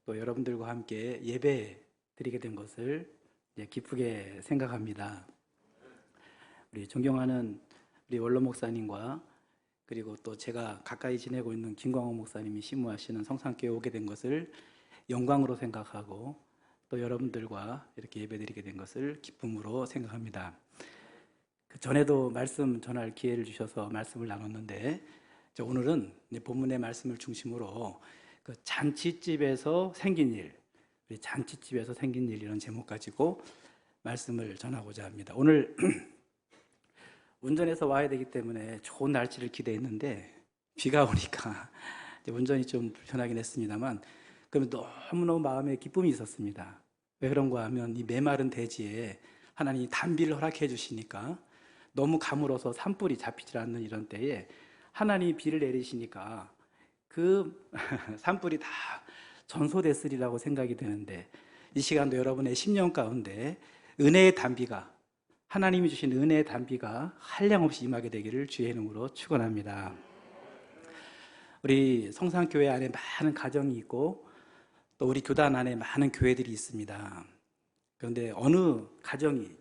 또 여러분들과 함께 예배 드리게 된 것을 기쁘게 생각합니다. 우리 존경하는 우리 원로 목사님과 그리고 또 제가 가까이 지내고 있는 김광호 목사님이 심무하시는 성산교회 오게 된 것을 영광으로 생각하고 또 여러분들과 이렇게 예배드리게 된 것을 기쁨으로 생각합니다. 그 전에도 말씀 전할 기회를 주셔서 말씀을 나눴는데 오늘은 본문의 말씀을 중심으로 그 잔치집에서 생긴 일, 우리 잔치집에서 생긴 일 이런 제목 가지고 말씀을 전하고자 합니다. 오늘 운전해서 와야 되기 때문에 좋은 날씨를 기대했는데 비가 오니까 운전이 좀 불편하긴 했습니다만 그러면 너무너무 마음에 기쁨이 있었습니다. 왜 그런가 하면 이 메마른 대지에 하나님이 단비를 허락해 주시니까 너무 가물어서 산불이 잡히질 않는 이런 때에 하나님이 비를 내리시니까 그 산불이 다 전소됐으리라고 생각이 되는데 이 시간도 여러분의 심령 가운데 은혜의 단비가 하나님이 주신 은혜의 단비가 한량없이 임하게 되기를 주의 이름으로 축원합니다. 우리 성산교회 안에 많은 가정이 있고 또 우리 교단 안에 많은 교회들이 있습니다. 그런데 어느 가정이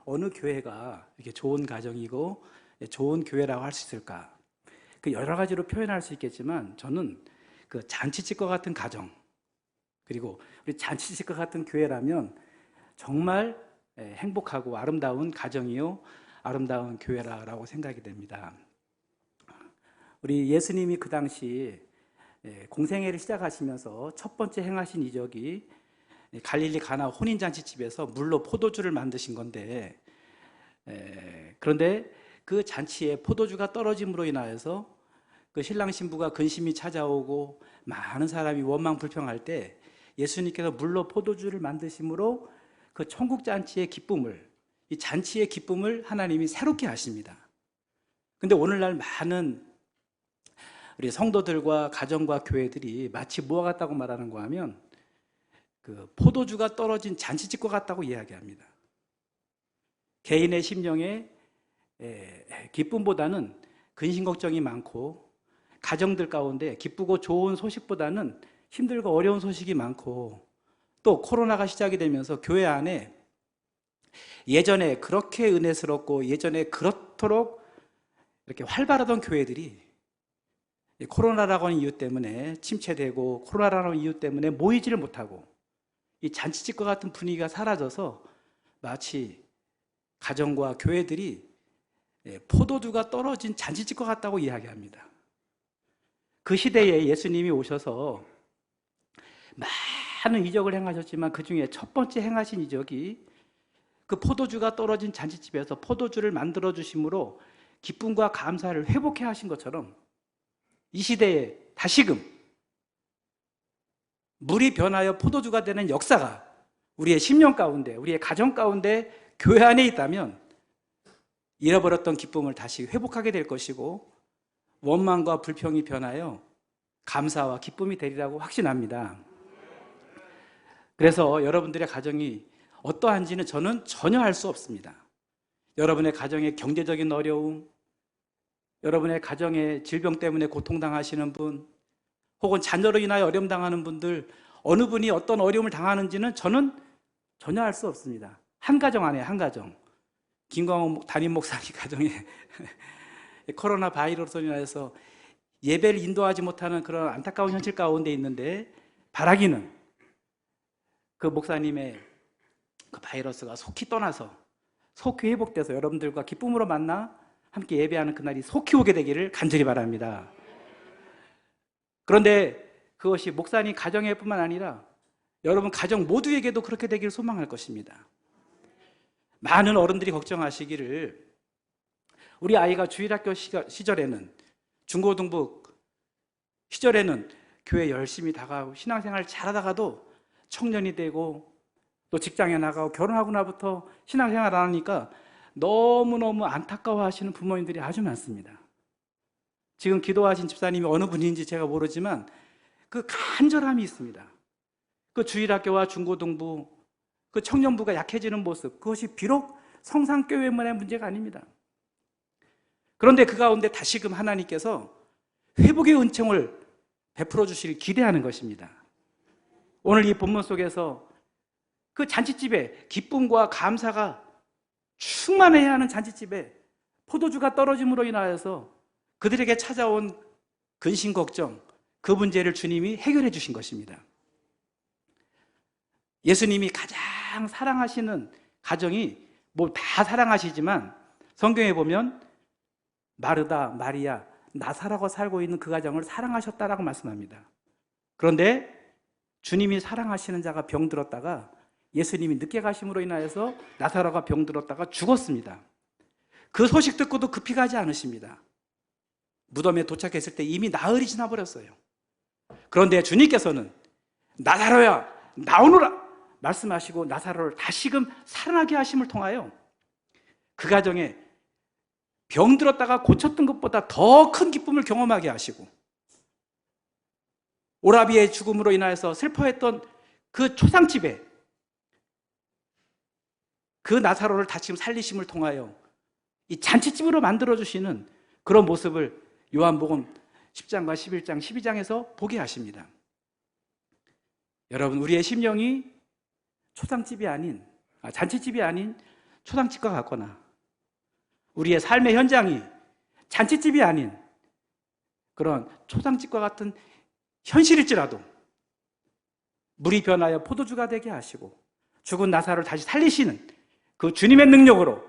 어느 교회가 이렇게 좋은 가정이고 좋은 교회라고 할 수 있을까? 그 여러 가지로 표현할 수 있겠지만 저는 그 잔치집과 같은 가정 그리고 우리 잔치집과 같은 교회라면 정말 행복하고 아름다운 가정이요 아름다운 교회라고 생각이 됩니다. 우리 예수님이 그 당시 공생애를 시작하시면서 첫 번째 행하신 이적이 갈릴리 가나 혼인잔치집에서 물로 포도주를 만드신 건데 그런데 그 잔치에 포도주가 떨어짐으로 인하여서 그 신랑 신부가 근심이 찾아오고 많은 사람이 원망 불평할 때 예수님께서 물로 포도주를 만드심으로 그 천국 잔치의 기쁨을 이 잔치의 기쁨을 하나님이 새롭게 하십니다. 근데 오늘날 많은 우리 성도들과 가정과 교회들이 마치 뭐와 같다고 말하는 거 하면 그 포도주가 떨어진 잔치집과 같다고 이야기합니다. 개인의 심령에 기쁨보다는 근심 걱정이 많고 가정들 가운데 기쁘고 좋은 소식보다는 힘들고 어려운 소식이 많고 또 코로나가 시작이 되면서 교회 안에 예전에 그렇게 은혜스럽고 예전에 그렇도록 이렇게 활발하던 교회들이 코로나라고 하는 이유 때문에 침체되고 코로나라는 이유 때문에 모이지를 못하고 이 잔치집과 같은 분위기가 사라져서 마치 가정과 교회들이 포도주가 떨어진 잔치집과 같다고 이야기합니다. 그 시대에 예수님이 오셔서 많은 이적을 행하셨지만 그 중에 첫 번째 행하신 이적이 그 포도주가 떨어진 잔치집에서 포도주를 만들어 주심으로 기쁨과 감사를 회복해 하신 것처럼 이 시대에 다시금 물이 변하여 포도주가 되는 역사가 우리의 심령 가운데 우리의 가정 가운데 교회 안에 있다면 잃어버렸던 기쁨을 다시 회복하게 될 것이고 원망과 불평이 변하여 감사와 기쁨이 되리라고 확신합니다. 그래서 여러분들의 가정이 어떠한지는 저는 전혀 알 수 없습니다. 여러분의 가정의 경제적인 어려움, 여러분의 가정의 질병 때문에 고통당하시는 분, 혹은 자녀로 인하여 어려움 당하는 분들, 어느 분이 어떤 어려움을 당하는지는 저는 전혀 알 수 없습니다. 한 가정 안에 한 가정, 김광호 담임 목사님 가정에 코로나 바이러스로 인해서 예배를 인도하지 못하는 그런 안타까운 현실 가운데 있는데 바라기는 그 목사님의 그 바이러스가 속히 떠나서 속히 회복돼서 여러분들과 기쁨으로 만나 함께 예배하는 그날이 속히 오게 되기를 간절히 바랍니다. 그런데 그것이 목사님 가정에뿐만 아니라 여러분 가정 모두에게도 그렇게 되기를 소망할 것입니다. 많은 어른들이 걱정하시기를 우리 아이가 주일학교 시절에는 중고등부 시절에는 교회 열심히 다가가고 신앙생활 잘하다가도 청년이 되고 또 직장에 나가고 결혼하고 나부터 신앙생활 안 하니까 너무너무 안타까워하시는 부모님들이 아주 많습니다. 지금 기도하신 집사님이 어느 분인지 제가 모르지만 그 간절함이 있습니다. 그 주일학교와 중고등부 그 청년부가 약해지는 모습, 그것이 비록 성산교회만의 문제가 아닙니다. 그런데 그 가운데 다시금 하나님께서 회복의 은총을 베풀어 주시길 기대하는 것입니다. 오늘 이 본문 속에서 그 잔치집에 기쁨과 감사가 충만해야 하는 잔치집에 포도주가 떨어짐으로 인하여서 그들에게 찾아온 근심 걱정, 그 문제를 주님이 해결해 주신 것입니다. 예수님이 가장 사랑하시는 가정이 뭐 다 사랑하시지만 성경에 보면 마르다, 마리아, 나사로가 살고 있는 그 가정을 사랑하셨다라고 말씀합니다. 그런데 주님이 사랑하시는 자가 병들었다가 예수님이 늦게 가심으로 인하여서 나사로가 병들었다가 죽었습니다. 그 소식 듣고도 급히 가지 않으십니다. 무덤에 도착했을 때 이미 나흘이 지나버렸어요. 그런데 주님께서는 나사로야 나오너라 말씀하시고 나사로를 다시금 살아나게 하심을 통하여 그 가정에 병들었다가 고쳤던 것보다 더 큰 기쁨을 경험하게 하시고 오라비의 죽음으로 인하여서 슬퍼했던 그 초상집에 그 나사로를 다시금 살리심을 통하여 이 잔치집으로 만들어주시는 그런 모습을 요한복음 10장과 11장, 12장에서 보게 하십니다. 여러분, 우리의 심령이 초상집이 아닌, 잔치집이 아닌 초상집과 같거나 우리의 삶의 현장이 잔치집이 아닌 그런 초상집과 같은 현실일지라도 물이 변하여 포도주가 되게 하시고 죽은 나사로를 다시 살리시는 그 주님의 능력으로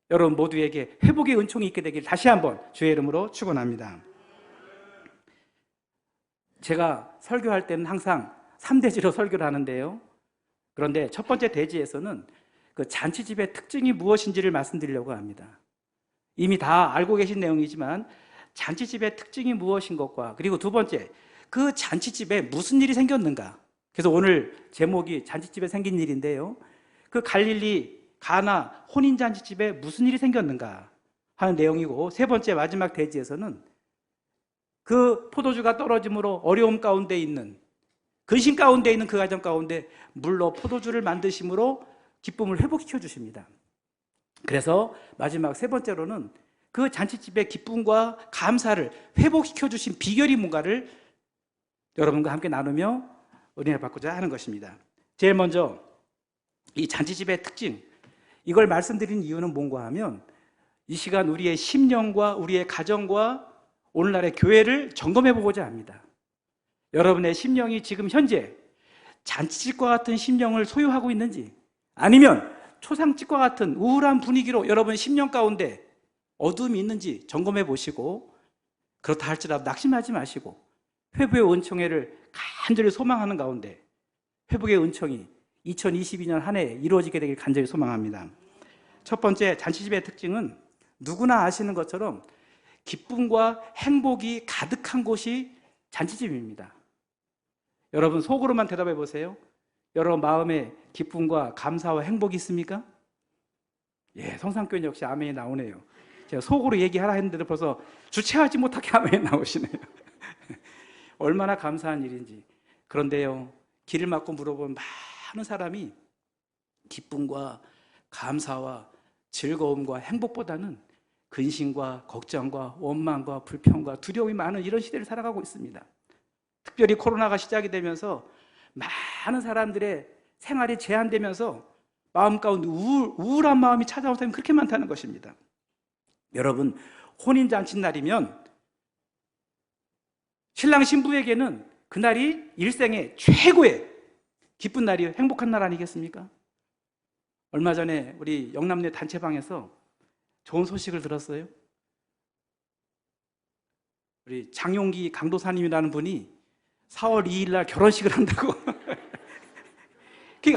여러분 모두에게 회복의 은총이 있게 되길 다시 한번 주의 이름으로 축원합니다. 제가 설교할 때는 항상 3대지로 설교를 하는데요. 그런데 첫 번째 대지에서는 그 잔치집의 특징이 무엇인지를 말씀드리려고 합니다. 이미 다 알고 계신 내용이지만 잔치집의 특징이 무엇인 것과 그리고 두 번째, 그 잔치집에 무슨 일이 생겼는가. 그래서 오늘 제목이 잔치집에 생긴 일인데요. 그 갈릴리 가나 혼인잔치집에 무슨 일이 생겼는가 하는 내용이고, 세 번째 마지막 대지에서는 그 포도주가 떨어짐으로 어려움 가운데 있는, 근심 가운데 있는 그 가정 가운데 물로 포도주를 만드심으로 기쁨을 회복시켜 주십니다. 그래서 마지막 세 번째로는 그 잔치집의 기쁨과 감사를 회복시켜 주신 비결이 뭔가를 여러분과 함께 나누며 은혜를 받고자 하는 것입니다. 제일 먼저 이 잔치집의 특징, 이걸 말씀드린 이유는 뭔가 하면 이 시간 우리의 심령과 우리의 가정과 오늘날의 교회를 점검해 보고자 합니다. 여러분의 심령이 지금 현재 잔치집과 같은 심령을 소유하고 있는지, 아니면 초상집과 같은 우울한 분위기로 여러분의 심령 가운데 어둠이 있는지 점검해 보시고, 그렇다 할지라도 낙심하지 마시고 회복의 은총회를 간절히 소망하는 가운데 회복의 은총이 2022년 한 해에 이루어지게 되길 간절히 소망합니다. 첫 번째, 잔치집의 특징은 누구나 아시는 것처럼 기쁨과 행복이 가득한 곳이 잔치집입니다. 여러분 속으로만 대답해 보세요. 여러분 마음에 기쁨과 감사와 행복이 있습니까? 예, 성산교회 역시 아멘이 나오네요. 제가 속으로 얘기하라 했는데도 벌써 주체하지 못하게 아멘이 나오시네요. 얼마나 감사한 일인지. 그런데요, 길을 막고 물어본 많은 사람이 기쁨과 감사와 즐거움과 행복보다는 근심과 걱정과 원망과 불평과 두려움이 많은 이런 시대를 살아가고 있습니다. 특별히 코로나가 시작이 되면서 많은 사람들의 생활이 제한되면서 마음 가운데 우울한 마음이 찾아온 사람이 그렇게 많다는 것입니다. 여러분, 혼인잔치날이면 신랑 신부에게는 그날이 일생의 최고의 기쁜 날이에요. 행복한 날 아니겠습니까? 얼마 전에 우리 영남내 단체방에서 좋은 소식을 들었어요. 우리 장용기 강도사님이라는 분이 4월 2일 날 결혼식을 한다고.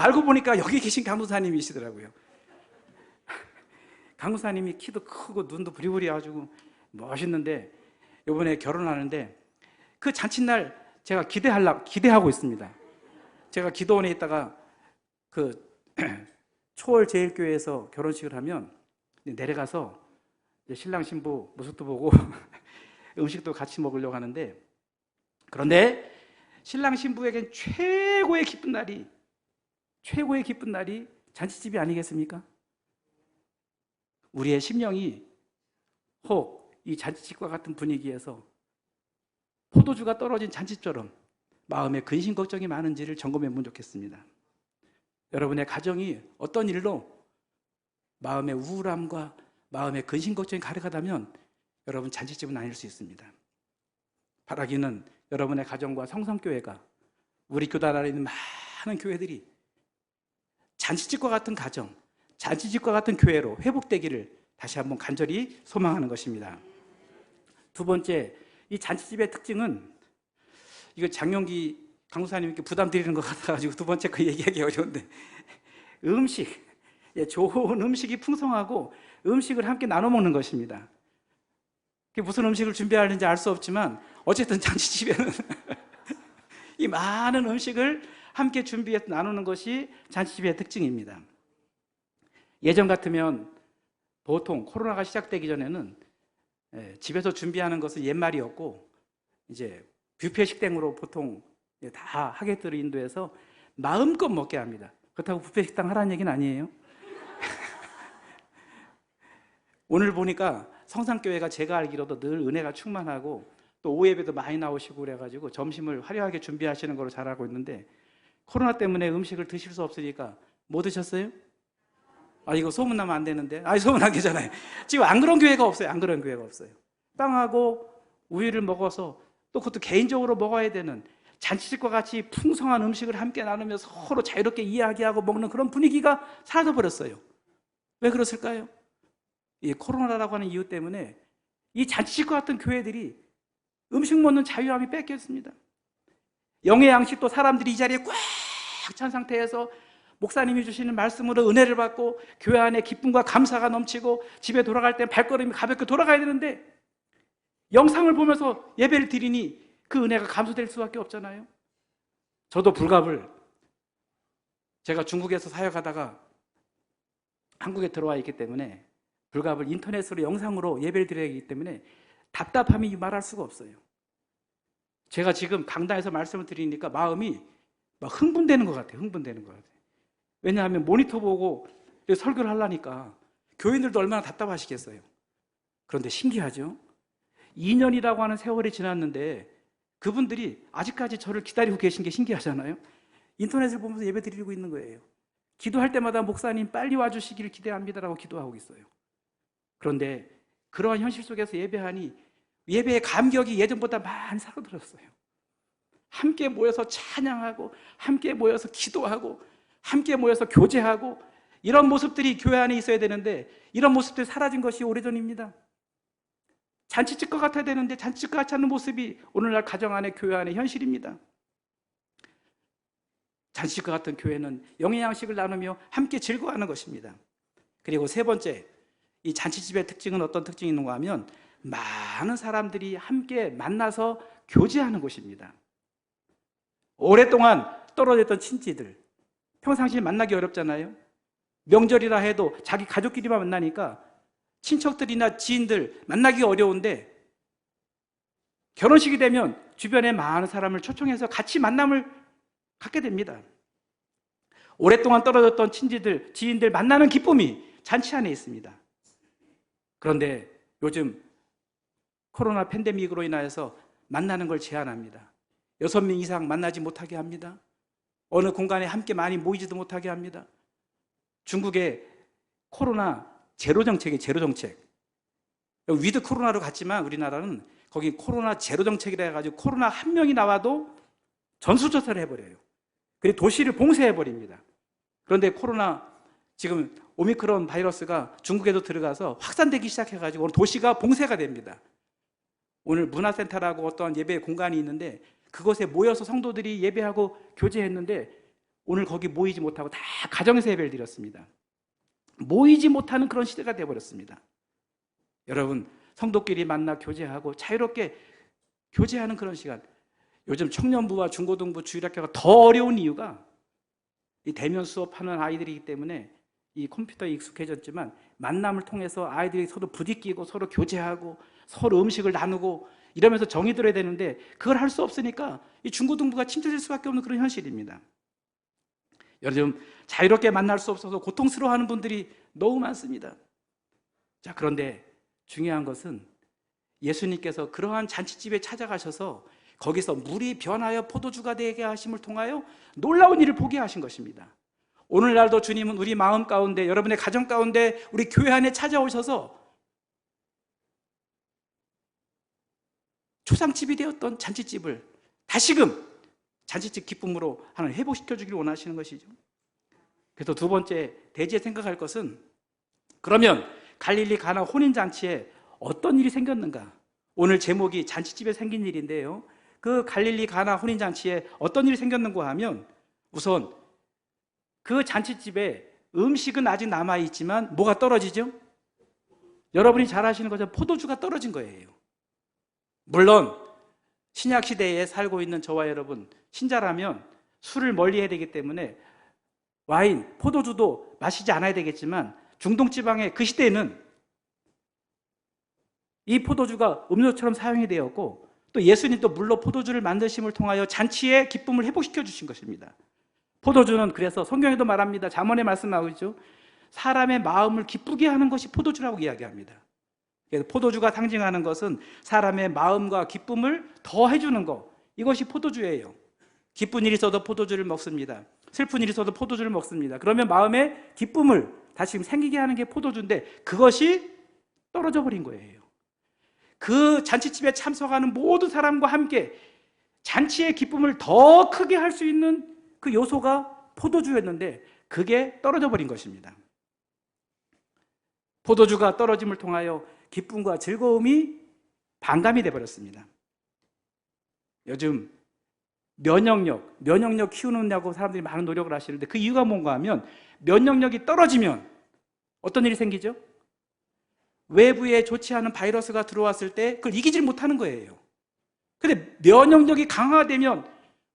알고 보니까 여기 계신 강도사님이시더라고요. 강도사님이 키도 크고 눈도 부리부리해가지고 멋있는데 이번에 결혼하는데 그 잔칫날 제가 기대하고 있습니다. 제가 기도원에 있다가 그 초월제일교회에서 결혼식을 하면 내려가서 신랑 신부 모습도 보고 음식도 같이 먹으려고 하는데, 그런데 신랑 신부에겐 최고의 기쁜 날이 잔치집이 아니겠습니까? 우리의 심령이 혹 이 잔치집과 같은 분위기에서 포도주가 떨어진 잔치처럼 마음에 근심 걱정이 많은지를 점검해 보면 좋겠습니다. 여러분의 가정이 어떤 일로 마음의 우울함과 마음의 근심 걱정이 가득하다면 여러분 잔치집은 아닐 수 있습니다. 바라기는 여러분의 가정과 성성교회가, 우리 교단 안에 있는 많은 교회들이 잔치집과 같은 가정, 잔치집과 같은 교회로 회복되기를 다시 한번 간절히 소망하는 것입니다. 두 번째, 이 잔치집의 특징은, 이거 장용기 강사님께 부담 드리는 것 같아가지고 두 번째 거 얘기하기 어려운데, 음식, 좋은 음식이 풍성하고 음식을 함께 나눠 먹는 것입니다. 무슨 음식을 준비하는지 알 수 없지만 어쨌든 잔치집에는 이 많은 음식을 함께 준비해서 나누는 것이 잔치집의 특징입니다. 예전 같으면 보통 코로나가 시작되기 전에는 집에서 준비하는 것은 옛말이었고, 이제 뷔페 식당으로 보통 다 하객들을 인도해서 마음껏 먹게 합니다. 그렇다고 뷔페 식당 하라는 얘기는 아니에요. 오늘 보니까 성산교회가 제가 알기로도 늘 은혜가 충만하고 또 오예배도 많이 나오시고 그래가지고 점심을 화려하게 준비하시는 걸로 잘 알고 있는데, 코로나 때문에 음식을 드실 수 없으니까 뭐 드셨어요? 이거 소문나면 안 되는데. 소문난 게잖아요. 지금 안 그런 교회가 없어요. 안 그런 교회가 없어요. 빵하고 우유를 먹어서, 또 그것도 개인적으로 먹어야 되는, 잔치집과 같이 풍성한 음식을 함께 나누며 서로 자유롭게 이야기하고 먹는 그런 분위기가 사라져버렸어요. 왜 그랬을까요? 이 코로나라고 하는 이유 때문에 이 잔치집과 같은 교회들이 음식 먹는 자유함이 뺏겼습니다. 영의 양식도 사람들이 이 자리에 꽉 찬 상태에서 목사님이 주시는 말씀으로 은혜를 받고 교회 안에 기쁨과 감사가 넘치고 집에 돌아갈 때 발걸음이 가볍게 돌아가야 되는데, 영상을 보면서 예배를 드리니 그 은혜가 감소될 수밖에 없잖아요. 저도 불갑을, 제가 중국에서 사역하다가 한국에 들어와 있기 때문에 불갑을 인터넷으로 영상으로 예배를 드려야 하기 때문에 답답함이 말할 수가 없어요. 제가 지금 강단에서 말씀을 드리니까 마음이 막 흥분되는 것 같아요. 흥분되는 것 같아요. 왜냐하면 모니터 보고 설교를 하려니까 교인들도 얼마나 답답하시겠어요. 그런데 신기하죠? 2년이라고 하는 세월이 지났는데 그분들이 아직까지 저를 기다리고 계신 게 신기하잖아요. 인터넷을 보면서 예배 드리고 있는 거예요. 기도할 때마다 목사님 빨리 와주시기를 기대합니다라고 기도하고 있어요. 그런데 그러한 현실 속에서 예배하니 예배의 감격이 예전보다 많이 사라졌어요. 함께 모여서 찬양하고 함께 모여서 기도하고 함께 모여서 교제하고, 이런 모습들이 교회 안에 있어야 되는데 이런 모습들이 사라진 것이 오래전입니다. 잔치집과 같아야 되는데 잔치집과 같지 않은 모습이 오늘날 가정 안에, 교회 안에 현실입니다. 잔치집과 같은 교회는 영의 양식을 나누며 함께 즐거워하는 것입니다. 그리고 세 번째, 이 잔치집의 특징은 어떤 특징이 있는가 하면 많은 사람들이 함께 만나서 교제하는 곳입니다. 오랫동안 떨어졌던 친지들, 평상시에 만나기 어렵잖아요. 명절이라 해도 자기 가족끼리만 만나니까 친척들이나 지인들 만나기 어려운데, 결혼식이 되면 주변에 많은 사람을 초청해서 같이 만남을 갖게 됩니다. 오랫동안 떨어졌던 친지들, 지인들 만나는 기쁨이 잔치 안에 있습니다. 그런데 요즘 코로나 팬데믹으로 인하여서 만나는 걸 제한합니다. 6명 이상 만나지 못하게 합니다. 어느 공간에 함께 많이 모이지도 못하게 합니다. 중국의 코로나 제로 정책이 제로 정책. 위드 코로나로 갔지만 우리나라는 거기 코로나 제로 정책이라 해가지고 코로나 한 명이 나와도 전수조사를 해버려요. 그리고 도시를 봉쇄해버립니다. 그런데 코로나 지금 오미크론 바이러스가 중국에도 들어가서 확산되기 시작해가지고 오늘 도시가 봉쇄가 됩니다. 오늘 문화센터라고 어떤 예배 공간이 있는데 그곳에 모여서 성도들이 예배하고 교제했는데 오늘 거기 모이지 못하고 다 가정에서 예배를 드렸습니다. 모이지 못하는 그런 시대가 되어버렸습니다. 여러분, 성도끼리 만나 교제하고 자유롭게 교제하는 그런 시간. 요즘 청년부와 중고등부 주일학교가 더 어려운 이유가 이 대면 수업하는 아이들이기 때문에 이 컴퓨터에 익숙해졌지만 만남을 통해서 아이들이 서로 부딪히고 서로 교제하고 서로 음식을 나누고 이러면서 정이 들어야 되는데 그걸 할 수 없으니까 이 중고등부가 침체될 수밖에 없는 그런 현실입니다. 요즘 자유롭게 만날 수 없어서 고통스러워하는 분들이 너무 많습니다. 자, 그런데 중요한 것은 예수님께서 그러한 잔치집에 찾아가셔서 거기서 물이 변하여 포도주가 되게 하심을 통하여 놀라운 일을 보게 하신 것입니다. 오늘날도 주님은 우리 마음 가운데, 여러분의 가정 가운데, 우리 교회 안에 찾아오셔서 초상집이 되었던 잔치집을 다시금 잔치집 기쁨으로 하나님 회복시켜 주기를 원하시는 것이죠. 그래서 두 번째 대지에 생각할 것은, 그러면 갈릴리 가나 혼인잔치에 어떤 일이 생겼는가? 오늘 제목이 잔치집에 생긴 일인데요, 그 갈릴리 가나 혼인잔치에 어떤 일이 생겼는가 하면, 우선 그 잔치집에 음식은 아직 남아있지만 뭐가 떨어지죠? 여러분이 잘 아시는 것처럼 포도주가 떨어진 거예요. 물론 신약시대에 살고 있는 저와 여러분, 신자라면 술을 멀리해야 되기 때문에 와인, 포도주도 마시지 않아야 되겠지만, 중동지방의 그 시대에는 이 포도주가 음료처럼 사용이 되었고, 또 예수님 또 물로 포도주를 만드심을 통하여 잔치의 기쁨을 회복시켜 주신 것입니다. 포도주는 그래서 성경에도 말합니다. 잠언에 말씀하고 있죠. 사람의 마음을 기쁘게 하는 것이 포도주라고 이야기합니다. 그래서 포도주가 상징하는 것은 사람의 마음과 기쁨을 더해주는 것, 이것이 포도주예요. 기쁜 일이 있어도 포도주를 먹습니다. 슬픈 일이 있어도 포도주를 먹습니다. 그러면 마음의 기쁨을 다시 생기게 하는 게 포도주인데, 그것이 떨어져 버린 거예요. 그 잔치집에 참석하는 모든 사람과 함께 잔치의 기쁨을 더 크게 할 수 있는 그 요소가 포도주였는데, 그게 떨어져 버린 것입니다. 포도주가 떨어짐을 통하여 기쁨과 즐거움이 반감이 되어버렸습니다. 요즘 면역력 키우느냐고 사람들이 많은 노력을 하시는데, 그 이유가 뭔가 하면, 면역력이 떨어지면 어떤 일이 생기죠? 외부에 좋지 않은 바이러스가 들어왔을 때 그걸 이기질 못하는 거예요. 근데 면역력이 강화되면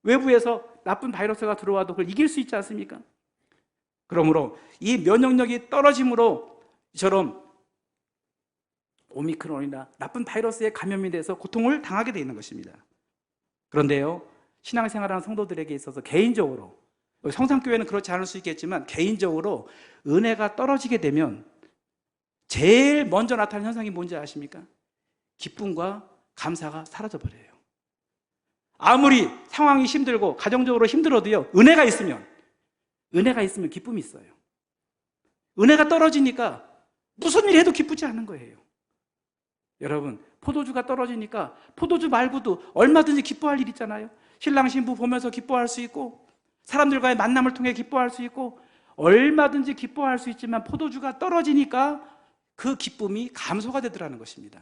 외부에서 나쁜 바이러스가 들어와도 그걸 이길 수 있지 않습니까? 그러므로 이 면역력이 떨어짐으로 이처럼 오미크론이나 나쁜 바이러스에 감염이 돼서 고통을 당하게 되어 있는 것입니다. 그런데요, 신앙생활하는 성도들에게 있어서 개인적으로, 성산교회는 그렇지 않을 수 있겠지만 개인적으로 은혜가 떨어지게 되면 제일 먼저 나타나는 현상이 뭔지 아십니까? 기쁨과 감사가 사라져버려요. 아무리 상황이 힘들고 가정적으로 힘들어도요, 은혜가 있으면 기쁨이 있어요. 은혜가 떨어지니까 무슨 일 해도 기쁘지 않은 거예요. 여러분, 포도주가 떨어지니까 포도주 말고도 얼마든지 기뻐할 일 있잖아요. 신랑 신부 보면서 기뻐할 수 있고, 사람들과의 만남을 통해 기뻐할 수 있고, 얼마든지 기뻐할 수 있지만 포도주가 떨어지니까 그 기쁨이 감소가 되더라는 것입니다.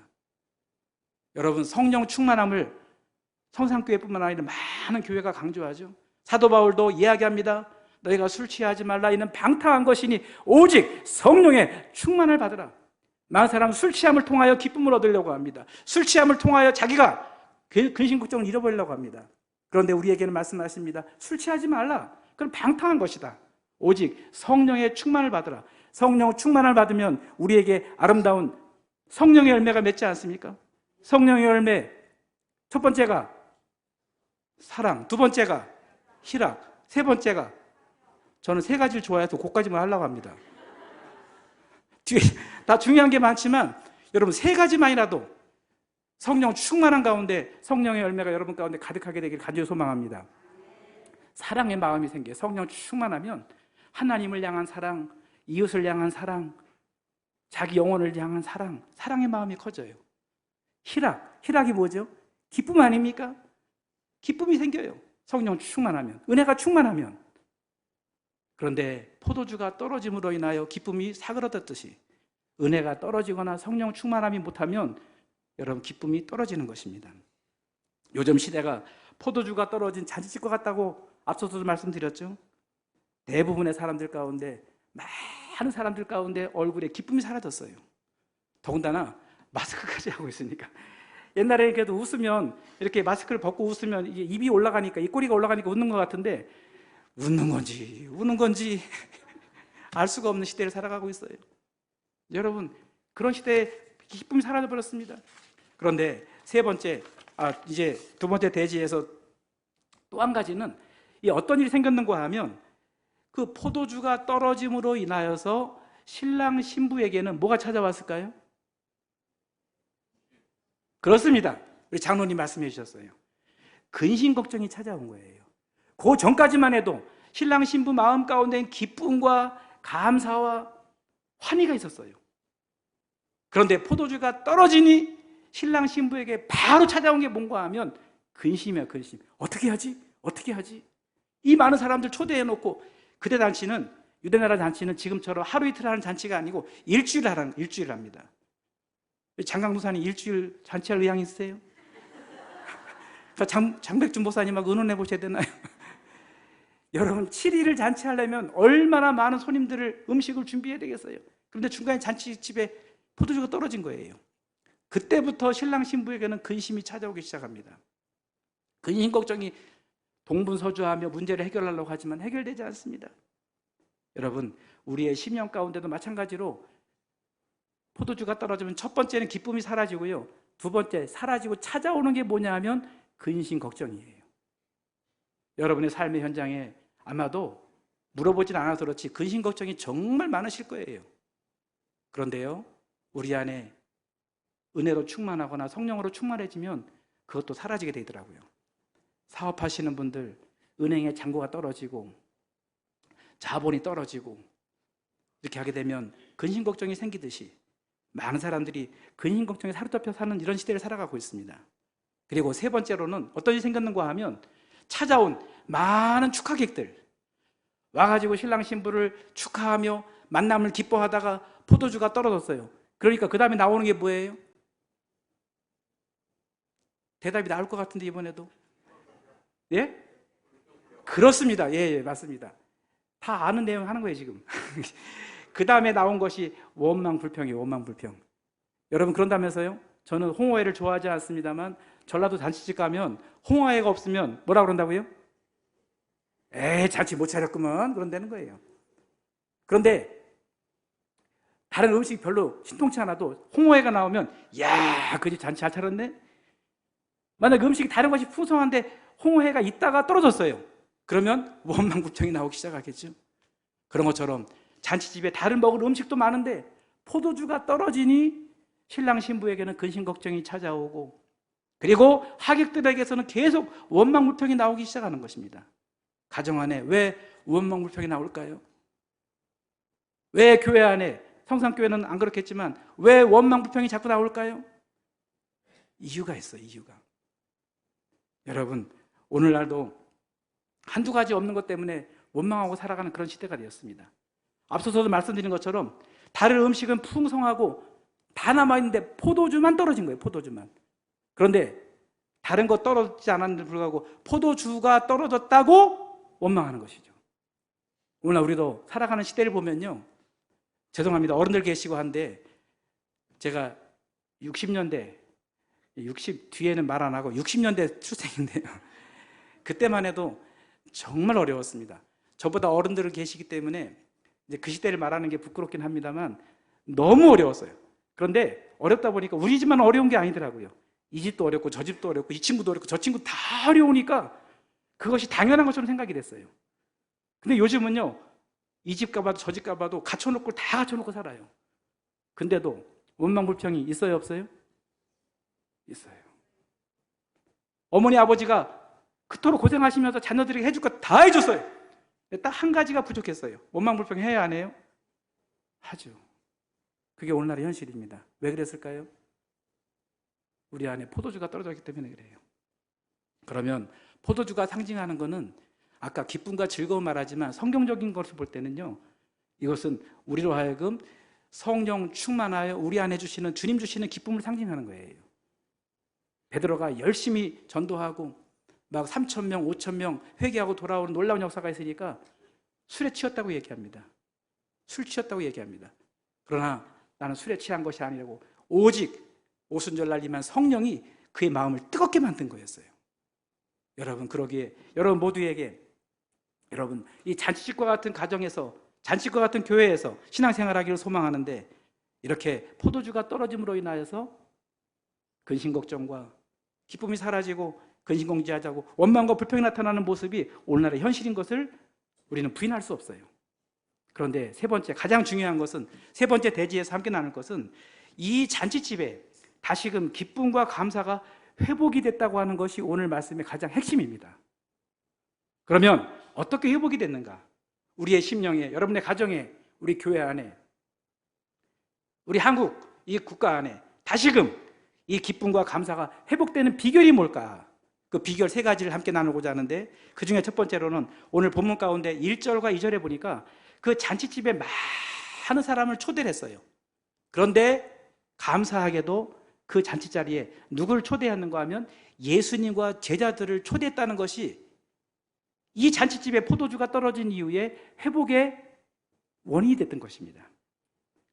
여러분, 성령 충만함을 성산교회뿐만 아니라 많은 교회가 강조하죠. 사도 바울도 이야기합니다. 너희가 술 취하지 말라. 이는 방탕한 것이니 오직 성령의 충만을 받으라. 많은 사람은 술 취함을 통하여 기쁨을 얻으려고 합니다. 술 취함을 통하여 자기가 근심 걱정을 잃어버리려고 합니다. 그런데 우리에게는 말씀하십니다. 술 취하지 말라. 그건 방탕한 것이다. 오직 성령의 충만을 받으라. 성령 충만을 받으면 우리에게 아름다운 성령의 열매가 맺지 않습니까? 성령의 열매, 첫 번째가 사랑, 두 번째가 희락, 세 번째가, 저는 세 가지를 좋아해서 그까지만 하려고 합니다. 뒤에 다 중요한 게 많지만 여러분, 세 가지만이라도 성령 충만한 가운데 성령의 열매가 여러분 가운데 가득하게 되기를 간절히 소망합니다. 사랑의 마음이 생겨요. 성령 충만하면 하나님을 향한 사랑, 이웃을 향한 사랑, 자기 영혼을 향한 사랑, 사랑의 마음이 커져요. 희락이 뭐죠? 기쁨 아닙니까? 기쁨이 생겨요. 성령 충만하면, 은혜가 충만하면. 그런데 포도주가 떨어짐으로 인하여 기쁨이 사그러졌듯이 은혜가 떨어지거나 성령 충만함이 못하면 여러분, 기쁨이 떨어지는 것입니다. 요즘 시대가 포도주가 떨어진 잔치집과 같다고 앞서서도 말씀드렸죠. 대부분의 사람들 가운데, 많은 사람들 가운데 얼굴에 기쁨이 사라졌어요. 더군다나 마스크까지 하고 있으니까. 옛날에 그래도 웃으면, 이렇게 마스크를 벗고 웃으면 이게 입이 올라가니까, 입꼬리가 올라가니까 웃는 것 같은데, 웃는 건지 알 수가 없는 시대를 살아가고 있어요. 여러분, 그런 시대에 기쁨이 사라져버렸습니다. 그런데 세 번째, 이제 두 번째 대지에서 또 한 가지는, 이 어떤 일이 생겼는가 하면, 그 포도주가 떨어짐으로 인하여서 신랑 신부에게는 뭐가 찾아왔을까요? 그렇습니다. 우리 장로님 말씀해 주셨어요. 근심 걱정이 찾아온 거예요. 그 전까지만 해도 신랑 신부 마음 가운데 기쁨과 감사와 환희가 있었어요. 그런데 포도주가 떨어지니 신랑 신부에게 바로 찾아온 게 뭔가 하면 근심이야, 근심. 어떻게 하지? 어떻게 하지? 이 많은 사람들 초대해놓고, 그때 잔치는, 유대나라 잔치는 지금처럼 하루 이틀 하는 잔치가 아니고 일주일 합니다. 장강도사님 일주일 잔치할 의향 있으세요? 장백준 목사님하고 의논해 보셔야 되나요? 여러분, 7일을 잔치하려면 얼마나 많은 손님들을, 음식을 준비해야 되겠어요. 그런데 중간에 잔치집에 포도주가 떨어진 거예요. 그때부터 신랑 신부에게는 근심이 찾아오기 시작합니다. 근심 걱정이 동분서주하며 문제를 해결하려고 하지만 해결되지 않습니다. 여러분, 우리의 심령 가운데도 마찬가지로 포도주가 떨어지면 첫 번째는 기쁨이 사라지고요, 두 번째 사라지고 찾아오는 게 뭐냐 하면 근심 걱정이에요. 여러분의 삶의 현장에 아마도 물어보진 않아서 그렇지 근심 걱정이 정말 많으실 거예요. 그런데요, 우리 안에 은혜로 충만하거나 성령으로 충만해지면 그것도 사라지게 되더라고요. 사업하시는 분들, 은행의 잔고가 떨어지고 자본이 떨어지고 이렇게 하게 되면 근심 걱정이 생기듯이 많은 사람들이 근심 걱정에 사로잡혀 사는 이런 시대를 살아가고 있습니다. 그리고 세 번째로는 어떤 일이 생겼는가 하면 찾아온 많은 축하객들 와가지고 신랑 신부를 축하하며 만남을 기뻐하다가 포도주가 떨어졌어요. 그러니까 그 다음에 나오는 게 뭐예요? 대답이 나올 것 같은데 이번에도. 예? 그렇습니다. 예, 맞습니다. 다 아는 내용 하는 거예요 지금. 그 다음에 나온 것이 원망불평이에요. 원망불평. 여러분, 그런다면서요? 저는 홍어회를 좋아하지 않습니다만 전라도 잔치집 가면 홍어회가 없으면 뭐라 그런다고요? 에이, 잔치 못 차렸구먼, 그런다는 거예요. 그런데 다른 음식이 별로 신통치 않아도 홍어회가 나오면 야, 그 집 잔치 잘 차렸네? 만약 음식이 다른 것이 풍성한데 홍어회가 있다가 떨어졌어요. 그러면 원망불평이 나오기 시작하겠죠. 그런 것처럼 잔치집에 다른 먹을 음식도 많은데 포도주가 떨어지니 신랑 신부에게는 근심 걱정이 찾아오고, 그리고 하객들에게서는 계속 원망불평이 나오기 시작하는 것입니다. 가정 안에 왜 원망불평이 나올까요? 왜 교회 안에, 성산교회는 안 그렇겠지만 왜 원망불평이 자꾸 나올까요? 이유가 있어요. 이유가. 여러분, 오늘날도 한두 가지 없는 것 때문에 원망하고 살아가는 그런 시대가 되었습니다. 앞서서도 말씀드린 것처럼 다른 음식은 풍성하고 다 남아있는데 포도주만 떨어진 거예요. 포도주만. 그런데 다른 거 떨어지지 않았는데 불구하고 포도주가 떨어졌다고 원망하는 것이죠. 오늘날 우리도 살아가는 시대를 보면요, 죄송합니다, 어른들 계시고 한데 제가 60년대, 60 뒤에는 말 안 하고 60년대 출생인데요, 그때만 해도 정말 어려웠습니다. 저보다 어른들 계시기 때문에 이제 그 시대를 말하는 게 부끄럽긴 합니다만 너무 어려웠어요. 그런데 어렵다 보니까 우리 집만 어려운 게 아니더라고요. 이 집도 어렵고 저 집도 어렵고 이 친구도 어렵고 저 친구 다 어려우니까 그것이 당연한 것처럼 생각이 됐어요. 근데 요즘은요, 이 집 가봐도 저 집 가봐도 갖춰놓고 다 갖춰놓고 살아요. 근데도 원망불평이 있어요, 없어요? 있어요. 어머니 아버지가 그토록 고생하시면서 자녀들에게 해줄 것 다 해줬어요. 딱 한 가지가 부족했어요. 원망불평 해야 안 해요? 하죠. 그게 오늘날의 현실입니다. 왜 그랬을까요? 우리 안에 포도주가 떨어졌기 때문에 그래요. 그러면 포도주가 상징하는 것은 아까 기쁨과 즐거움 말하지만 성경적인 것을 볼 때는요, 이것은 우리로 하여금 성령 충만하여 우리 안에 주시는, 주님 주시는 기쁨을 상징하는 거예요. 베드로가 열심히 전도하고 막 3,000명, 5,000명 회개하고 돌아오는 놀라운 역사가 있으니까 술에 취했다고 얘기합니다. 술 취했다고 얘기합니다. 그러나 나는 술에 취한 것이 아니라고, 오직 오순절 날리면 성령이 그의 마음을 뜨겁게 만든 거였어요. 여러분, 그러기에 여러분 모두에게, 여러분 이 잔치집과 같은 가정에서, 잔치집과 같은 교회에서 신앙생활하기를 소망하는데, 이렇게 포도주가 떨어짐으로 인하여서 근심걱정과 기쁨이 사라지고 근심공지하자고 원망과 불평이 나타나는 모습이 오늘날의 현실인 것을 우리는 부인할 수 없어요. 그런데 세 번째, 가장 중요한 것은, 세 번째 대지에서 함께 나눌 것은 이 잔치집에 다시금 기쁨과 감사가 회복이 됐다고 하는 것이 오늘 말씀의 가장 핵심입니다. 그러면 어떻게 회복이 됐는가? 우리의 심령에, 여러분의 가정에, 우리 교회 안에, 우리 한국 이 국가 안에 다시금 이 기쁨과 감사가 회복되는 비결이 뭘까? 그 비결 세 가지를 함께 나누고자 하는데, 그 중에 첫 번째로는 오늘 본문 가운데 1절과 2절에 보니까 그 잔치집에 많은 사람을 초대를 했어요. 그런데 감사하게도 그 잔치 자리에 누구를 초대했는가 하면 예수님과 제자들을 초대했다는 것이 이 잔치집에 포도주가 떨어진 이후에 회복의 원인이 됐던 것입니다.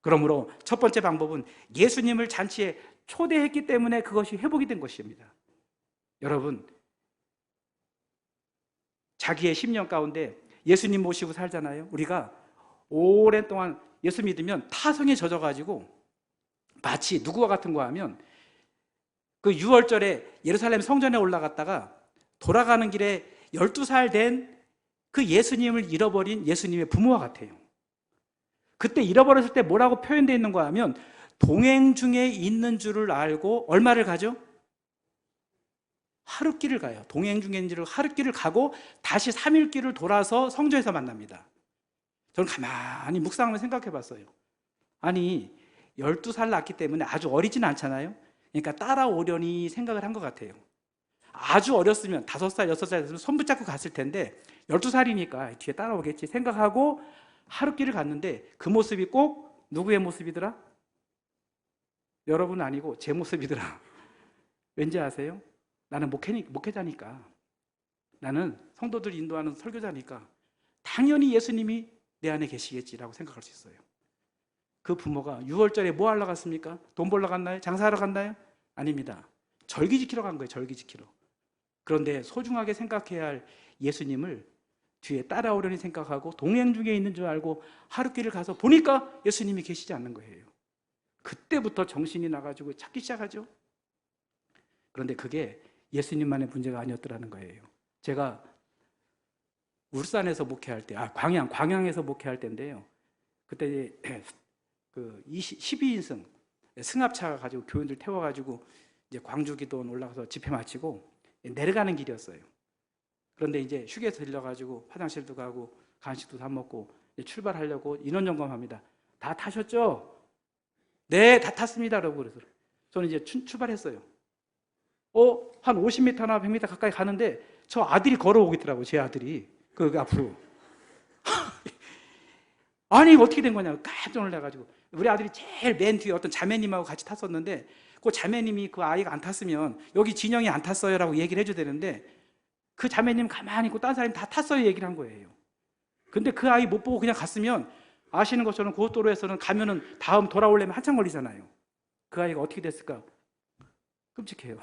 그러므로 첫 번째 방법은 예수님을 잔치에 초대했기 때문에 그것이 회복이 된 것입니다. 여러분, 자기의 심령 가운데 예수님 모시고 살잖아요. 우리가 오랜 동안 예수 믿으면 타성에 젖어가지고 마치 누구와 같은가 하면 그 6월절에 예루살렘 성전에 올라갔다가 돌아가는 길에 12살 된 그 예수님을 잃어버린 예수님의 부모와 같아요. 그때 잃어버렸을 때 뭐라고 표현되어 있는가 하면 동행 중에 있는 줄을 알고 얼마를 가죠? 하룻길을 가요. 동행 중에 있는 줄을 하룻길을 가고 다시 3일길을 돌아서 성전에서 만납니다. 저는 가만히 묵상하며 생각해 봤어요. 아니 12살 낳기 때문에 아주 어리진 않잖아요. 그러니까 따라오려니 생각을 한 것 같아요. 아주 어렸으면 5살, 6살 됐으면 손 붙잡고 갔을 텐데 12살이니까 뒤에 따라오겠지 생각하고 하룻길을 갔는데 그 모습이 꼭 누구의 모습이더라? 여러분 아니고 제 모습이더라. 왠지 아세요? 나는 목회자니까, 나는 성도들 인도하는 설교자니까 당연히 예수님이 내 안에 계시겠지라고 생각할 수 있어요. 그 부모가 6월절에 뭐 하러 갔습니까? 돈 벌러 갔나요? 장사하러 갔나요? 아닙니다. 절기 지키러 간 거예요. 절기 지키러. 그런데 소중하게 생각해야 할 예수님을 뒤에 따라오려니 생각하고 동행 중에 있는 줄 알고 하룻길을 가서 보니까 예수님이 계시지 않는 거예요. 그때부터 정신이 나가지고 찾기 시작하죠. 그런데 그게 예수님만의 문제가 아니었더라는 거예요. 제가 울산에서 목회할 때, 광양에서 목회할 때인데요. 그때 그 12인승 승합차 가지고 교인들 태워가지고 이제 광주기도원 올라가서 집회 마치고 내려가는 길이었어요. 그런데 이제 휴게소 들려가지고 화장실도 가고 간식도 사 먹고 출발하려고 인원 점검합니다. 다 타셨죠? 네, 다 탔습니다. 라고 그래서 저는 이제 출발했어요. 한 50m나 100m 가까이 가는데 저 아들이 걸어오겠더라고요. 제 아들이 그 앞으로. 아니 어떻게 된 거냐고 깜짝 놀라가지고, 우리 아들이 제일 맨 뒤에 어떤 자매님하고 같이 탔었는데 그 자매님이 그 아이가 안 탔으면 여기 진영이 안 탔어요 라고 얘기를 해줘야 되는데 그 자매님 가만히 있고 딴 사람이 다 탔어요 얘기를 한 거예요. 근데 그 아이 못 보고 그냥 갔으면 아시는 것처럼 고속도로에서는 가면은 다음 돌아오려면 한참 걸리잖아요. 그 아이가 어떻게 됐을까? 끔찍해요.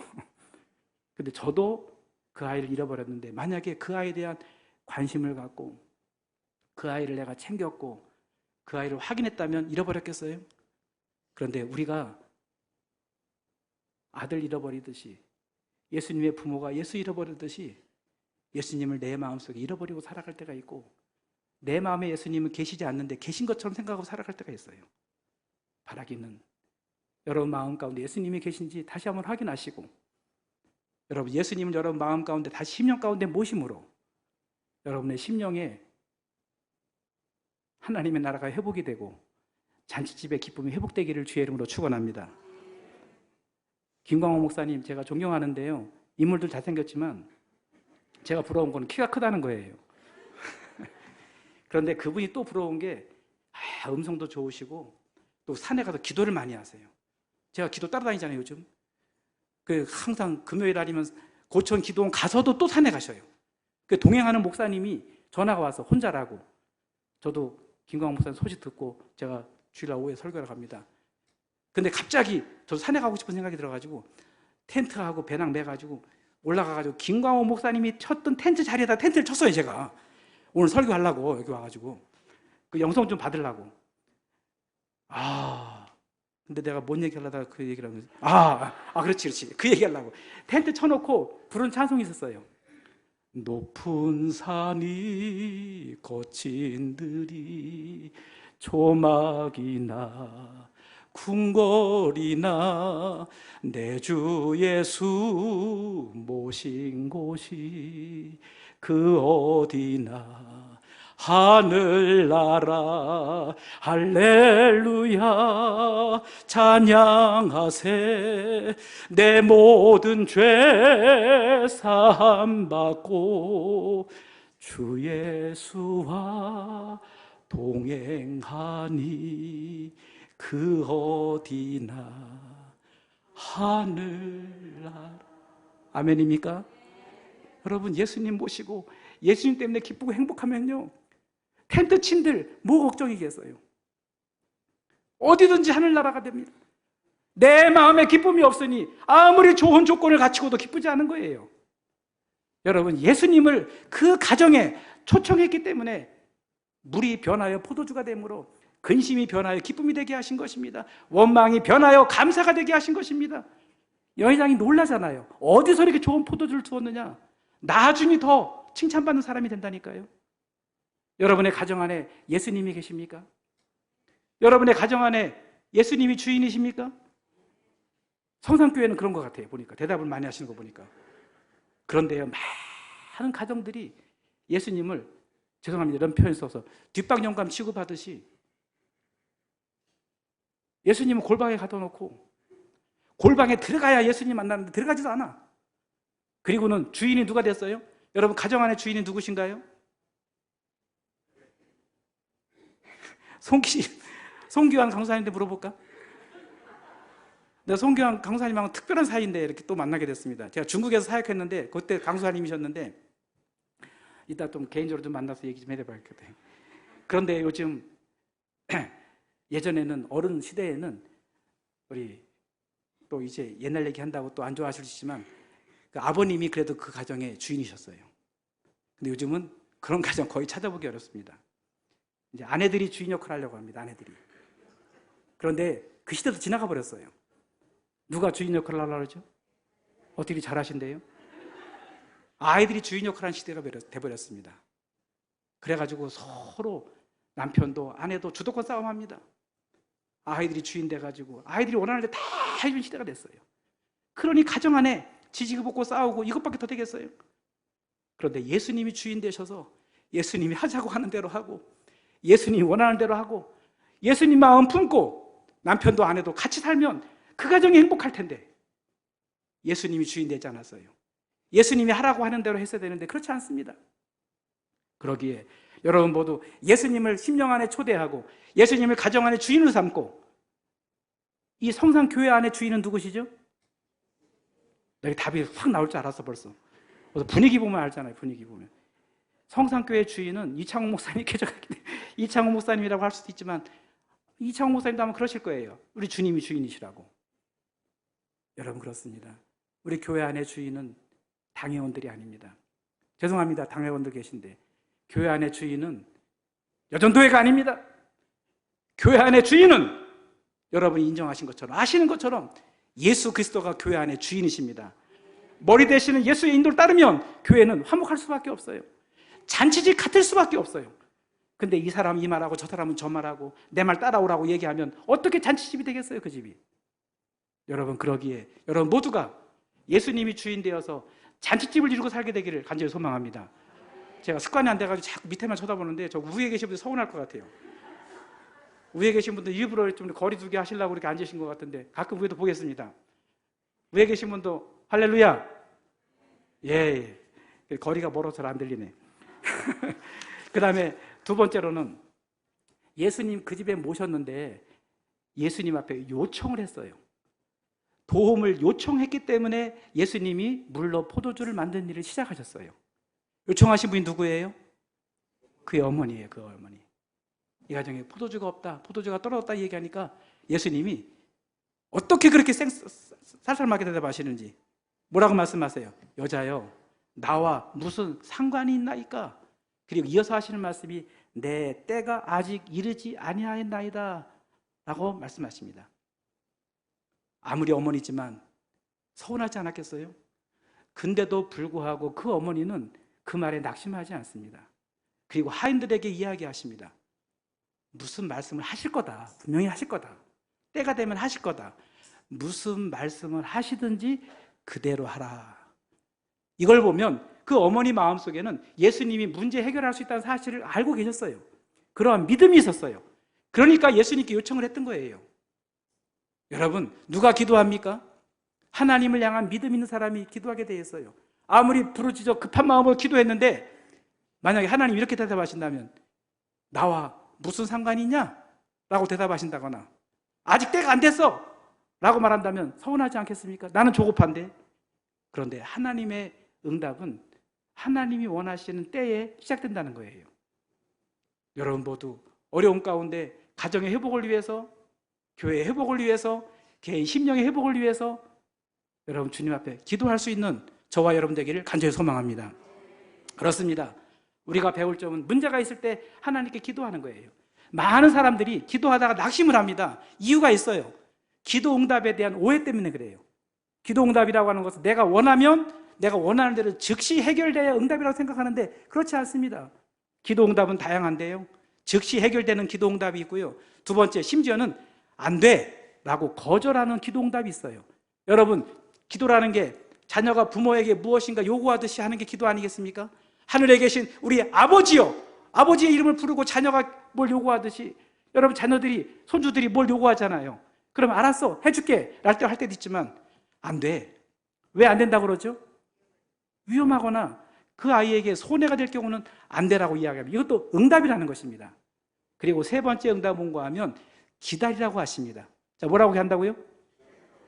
근데 저도 그 아이를 잃어버렸는데 만약에 그 아이에 대한 관심을 갖고 그 아이를 내가 챙겼고 그 아이를 확인했다면 잃어버렸겠어요? 그런데 우리가 아들 잃어버리듯이, 예수님의 부모가 예수 잃어버리듯이 예수님을 내 마음속에 잃어버리고 살아갈 때가 있고, 내 마음에 예수님은 계시지 않는데 계신 것처럼 생각하고 살아갈 때가 있어요. 바라기는 여러분 마음 가운데 예수님이 계신지 다시 한번 확인하시고, 여러분 예수님을 여러분 마음 가운데 다시 심령 가운데 모심으로 여러분의 심령에 하나님의 나라가 회복이 되고 잔치집의 기쁨이 회복되기를 주의 이름으로 축원합니다. 김광호 목사님 제가 존경하는데요, 인물들 잘생겼지만 제가 부러운 건 키가 크다는 거예요. 그런데 그분이 또 부러운 게 음성도 좋으시고 또 산에 가서 기도를 많이 하세요. 제가 기도 따라다니잖아요 요즘. 항상 금요일 아니면 고천 기도원 가서도 또 산에 가셔요. 동행하는 목사님이 전화가 와서 혼자라고, 저도 김광호 목사님 소식 듣고 제가 주일날 오후에 설교를 갑니다. 근데 갑자기 저도 산에 가고 싶은 생각이 들어가지고 텐트하고 배낭 매가지고 올라가가지고 김광호 목사님이 쳤던 텐트 자리에다 텐트를 쳤어요. 제가 오늘 설교하려고 여기 와가지고 그 영성 좀 받으려고. 근데 내가 뭔 얘기하려다가 그 얘기를 하면서 그렇지 그 얘기하려고 텐트 쳐놓고 부른 찬송이 있었어요. 높은 산이 거친 들이 조막이나 궁궐이나 내 주 예수 모신 곳이 그 어디나 하늘나라 할렐루야 찬양하세 내 모든 죄 사함 받고 주 예수와 동행하니 그 어디나 하늘나라. 아멘입니까? 여러분, 예수님 모시고 예수님 때문에 기쁘고 행복하면요, 텐트 친들 뭐 걱정이겠어요? 어디든지 하늘나라가 됩니다. 내 마음에 기쁨이 없으니 아무리 좋은 조건을 갖추고도 기쁘지 않은 거예요. 여러분, 예수님을 그 가정에 초청했기 때문에 물이 변하여 포도주가 되므로 근심이 변하여 기쁨이 되게 하신 것입니다. 원망이 변하여 감사가 되게 하신 것입니다. 여인장이 놀라잖아요. 어디서 이렇게 좋은 포도주를 두었느냐? 나중에 더 칭찬받는 사람이 된다니까요. 여러분의 가정 안에 예수님이 계십니까? 여러분의 가정 안에 예수님이 주인이십니까? 성산교회는 그런 것 같아요. 보니까 대답을 많이 하시는 거 보니까. 그런데요, 많은 가정들이 예수님을, 죄송합니다, 이런 표현 써서 뒷방 영감 취급하듯이 예수님은 골방에 가둬놓고 골방에 들어가야 예수님 만나는데 들어가지도 않아. 그리고는 주인이 누가 됐어요? 여러분, 가정 안에 주인이 누구신가요? 송기환 강사님한테 물어볼까? 내가 송기환 강사님하고 특별한 사이인데 이렇게 또 만나게 됐습니다. 제가 중국에서 사역했는데 그때 강사님이셨는데 이따 좀 개인적으로 좀 만나서 얘기 좀 해봐야겠다. 그런데 요즘 예전에는 어른 시대에는 우리 또 이제 옛날 얘기 한다고 또 안 좋아하실 수 있지만 그 아버님이 그래도 그 가정의 주인이셨어요. 근데 요즘은 그런 가정 거의 찾아보기 어렵습니다. 이제 아내들이 주인 역할을 하려고 합니다. 아내들이. 그런데 그 시대도 지나가 버렸어요. 누가 주인 역할을 하려고 그러죠? 어떻게 잘하신대요? 아이들이 주인 역할을 하는 시대가 돼버렸습니다. 그래가지고 서로 남편도 아내도 주도권 싸움합니다. 아이들이 주인 돼가지고 아이들이 원하는 데 다 해주는 시대가 됐어요. 그러니 가정 안에 지지고 볶고 싸우고 이것밖에 더 되겠어요? 그런데 예수님이 주인 되셔서 예수님이 하자고 하는 대로 하고 예수님이 원하는 대로 하고 예수님 마음 품고 남편도 아내도 같이 살면 그 가정이 행복할 텐데 예수님이 주인 되지 않았어요. 예수님이 하라고 하는 대로 했어야 되는데 그렇지 않습니다. 그러기에 여러분 모두 예수님을 심령 안에 초대하고 예수님을 가정 안에 주인으로 삼고 이 성산교회 안에 주인은 누구시죠? 여기 답이 확 나올 줄 알았어 벌써. 분위기 보면 알잖아요. 분위기 보면. 성산교회 주인은 이창호 목사님이 개척했기 때문에 이창호 목사님이라고 할 수도 있지만 이창호 목사님도 아마 그러실 거예요. 우리 주님이 주인이시라고. 여러분 그렇습니다. 우리 교회 안에 주인은 당회원들이 아닙니다. 죄송합니다. 당회원들 계신데 교회 안의 주인은 여전도회가 아닙니다. 교회 안의 주인은 여러분이 인정하신 것처럼 아시는 것처럼 예수 그리스도가 교회 안의 주인이십니다. 머리 되시는 예수의 인도를 따르면 교회는 화목할 수밖에 없어요. 잔치집 같을 수밖에 없어요. 근데 이 사람 이 말하고 저 사람은 저 말하고 내 말 따라오라고 얘기하면 어떻게 잔치집이 되겠어요, 그 집이? 여러분 그러기에 여러분 모두가 예수님이 주인 되어서 잔치집을 이루고 살게 되기를 간절히 소망합니다. 제가 습관이 안 돼가지고 자꾸 밑에만 쳐다보는데 저 위에 계신 분들 서운할 것 같아요. 위에 계신 분들 일부러 좀 거리 두게 하시려고 이렇게 앉으신 것 같은데 가끔 위에도 보겠습니다. 위에 계신 분도 할렐루야. 예. 거리가 멀어서 안 들리네. 그 다음에 두 번째로는 예수님 그 집에 모셨는데 예수님 앞에 요청을 했어요. 도움을 요청했기 때문에 예수님이 물로 포도주를 만든 일을 시작하셨어요. 요청하신 분이 누구예요? 그의 어머니예요. 그 어머니. 이 가정에 포도주가 없다, 포도주가 떨어졌다 얘기하니까 예수님이 어떻게 그렇게 쌀쌀하게 대답하시는지 뭐라고 말씀하세요? 여자여, 나와 무슨 상관이 있나이까? 그리고 이어서 하시는 말씀이 내 때가 아직 이르지 아니하였나이다 라고 말씀하십니다. 아무리 어머니지만 서운하지 않았겠어요? 근데도 불구하고 그 어머니는 그 말에 낙심하지 않습니다. 그리고 하인들에게 이야기하십니다. 무슨 말씀을 하실 거다. 분명히 하실 거다. 때가 되면 하실 거다. 무슨 말씀을 하시든지 그대로 하라. 이걸 보면 그 어머니 마음속에는 예수님이 문제 해결할 수 있다는 사실을 알고 계셨어요. 그러한 믿음이 있었어요. 그러니까 예수님께 요청을 했던 거예요. 여러분, 누가 기도합니까? 하나님을 향한 믿음 있는 사람이 기도하게 돼 있어요. 아무리 부르짖어 급한 마음으로 기도했는데 만약에 하나님 이렇게 대답하신다면 나와 무슨 상관이 있냐? 라고 대답하신다거나 아직 때가 안 됐어! 라고 말한다면 서운하지 않겠습니까? 나는 조급한데. 그런데 하나님의 응답은 하나님이 원하시는 때에 시작된다는 거예요. 여러분 모두 어려움 가운데 가정의 회복을 위해서, 교회의 회복을 위해서, 개인 심령의 회복을 위해서 여러분 주님 앞에 기도할 수 있는 저와 여러분 되기를 간절히 소망합니다. 그렇습니다. 우리가 배울 점은 문제가 있을 때 하나님께 기도하는 거예요. 많은 사람들이 기도하다가 낙심을 합니다. 이유가 있어요. 기도 응답에 대한 오해 때문에 그래요. 기도 응답이라고 하는 것은 내가 원하면 내가 원하는 대로 즉시 해결돼야 응답이라고 생각하는데 그렇지 않습니다. 기도 응답은 다양한데요. 즉시 해결되는 기도 응답이 있고요. 두 번째, 심지어는 안 돼! 라고 거절하는 기도 응답이 있어요. 여러분, 기도라는 게 자녀가 부모에게 무엇인가 요구하듯이 하는 게 기도 아니겠습니까? 하늘에 계신 우리 아버지요! 아버지의 이름을 부르고 자녀가 뭘 요구하듯이 여러분 자녀들이, 손주들이 뭘 요구하잖아요. 그럼 알았어, 해줄게 랄 때 할 때도 있지만 안 돼. 왜 안 된다고 그러죠? 위험하거나 그 아이에게 손해가 될 경우는 안 되라고 이야기합니다. 이것도 응답이라는 것입니다. 그리고 세 번째 응답은 뭔가 하면 기다리라고 하십니다. 자, 뭐라고 한다고요?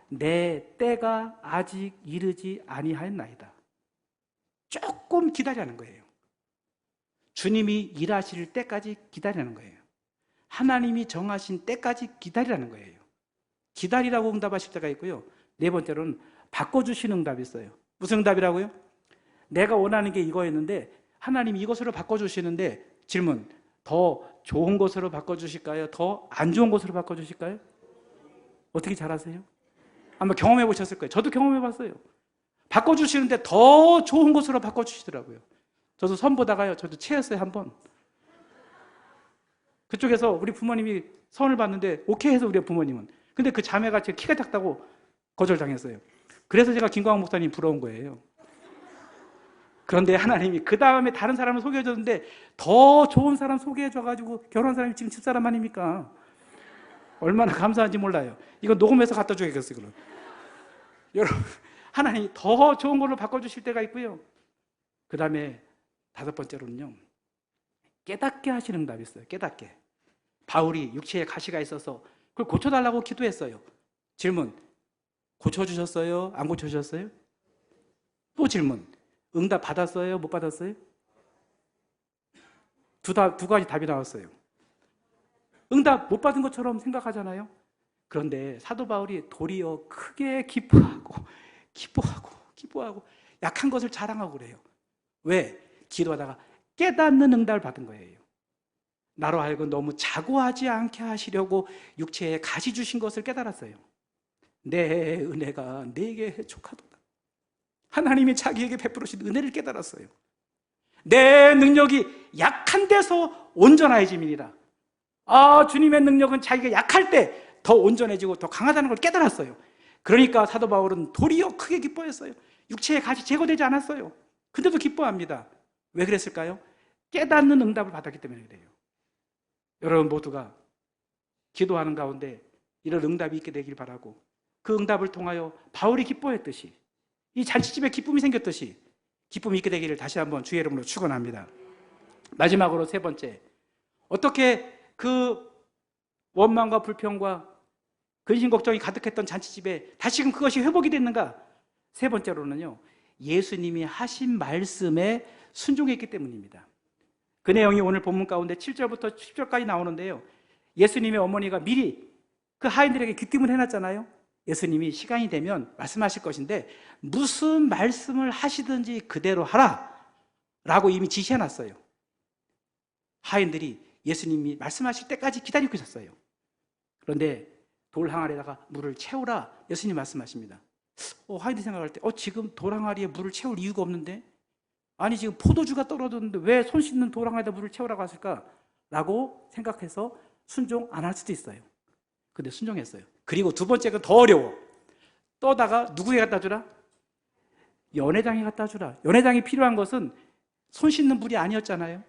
내 때가 아직 이르지 아니하였나이다. 조금 기다리라는 거예요. 주님이 일하실 때까지 기다리라는 거예요. 하나님이 정하신 때까지 기다리라는 거예요. 기다리라고 응답하실 때가 있고요. 네 번째로는 바꿔주시는 응답이 있어요. 무슨 응답이라고요? 내가 원하는 게 이거였는데 하나님이 이것으로 바꿔주시는데 질문, 더 좋은 것으로 바꿔주실까요? 더 안 좋은 것으로 바꿔주실까요? 어떻게 잘하세요? 아마 경험해 보셨을 거예요. 저도 경험해 봤어요. 바꿔주시는데 더 좋은 것으로 바꿔주시더라고요. 저도 선 보다가요, 저도 체했어요, 한번. 그쪽에서 우리 부모님이 선을 봤는데 오케이 해서 우리 부모님은. 근데 그 자매가 제 키가 작다고 거절당했어요. 그래서 제가 김광훈 목사님 부러운 거예요. 그런데 하나님이 그 다음에 다른 사람을 소개해줬는데 더 좋은 사람 소개해줘가지고 결혼한 사람이 지금 집사람 아닙니까? 얼마나 감사한지 몰라요. 이거 녹음해서 갖다 줘야겠어요, 그럼. 여러분, 하나님이 더 좋은 걸로 바꿔주실 때가 있고요. 그 다음에 다섯 번째로는요, 깨닫게 하시는 응답이 있어요. 깨닫게. 바울이 육체에 가시가 있어서 그걸 고쳐달라고 기도했어요. 질문, 고쳐주셨어요? 안 고쳐주셨어요? 또 질문, 응답 받았어요? 못 받았어요? 두 가지 답이 나왔어요. 응답 못 받은 것처럼 생각하잖아요. 그런데 사도 바울이 도리어 크게 기뻐하고 약한 것을 자랑하고 그래요. 왜? 기도하다가 깨닫는 응답을 받은 거예요. 나로 하여금 너무 자고하지 않게 하시려고 육체에 가시 주신 것을 깨달았어요. 내 은혜가 내게 족하도다. 하나님이 자기에게 베풀으신 은혜를 깨달았어요. 내 능력이 약한 데서 온전해짐이니라. 주님의 능력은 자기가 약할 때 더 온전해지고 더 강하다는 걸 깨달았어요. 그러니까 사도 바울은 도리어 크게 기뻐했어요. 육체의 가시 제거되지 않았어요. 근데도 기뻐합니다. 왜 그랬을까요? 깨닫는 응답을 받았기 때문에 그래요. 여러분 모두가 기도하는 가운데 이런 응답이 있게 되길 바라고, 그 응답을 통하여 바울이 기뻐했듯이, 이 잔치집에 기쁨이 생겼듯이 기쁨이 있게 되기를 다시 한번 주의 이름으로 축원합니다. 마지막으로 세 번째, 어떻게 그 원망과 불평과 근심 걱정이 가득했던 잔치집에 다시금 그것이 회복이 됐는가? 세 번째로는요, 예수님이 하신 말씀에 순종했기 때문입니다. 그 내용이 오늘 본문 가운데 7절부터 10절까지 나오는데요, 예수님의 어머니가 미리 그 하인들에게 귀띔을 해놨잖아요. 예수님이 시간이 되면 말씀하실 것인데 무슨 말씀을 하시든지 그대로 하라 라고 이미 지시해놨어요. 하인들이 예수님이 말씀하실 때까지 기다리고 있었어요. 그런데 돌 항아리에다가 물을 채우라 예수님 말씀하십니다. 하인들이 생각할 때 지금 돌 항아리에 물을 채울 이유가 없는데, 아니 지금 포도주가 떨어졌는데 왜 손 씻는 돌 항아리에다 물을 채우라고 하실까? 라고 생각해서 순종 안 할 수도 있어요. 근데 순종했어요. 그리고 두 번째가 더 어려워. 떠다가 누구에게 갖다 주라? 연회장에 갖다 주라. 연회장이 필요한 것은 손 씻는 물이 아니었잖아요.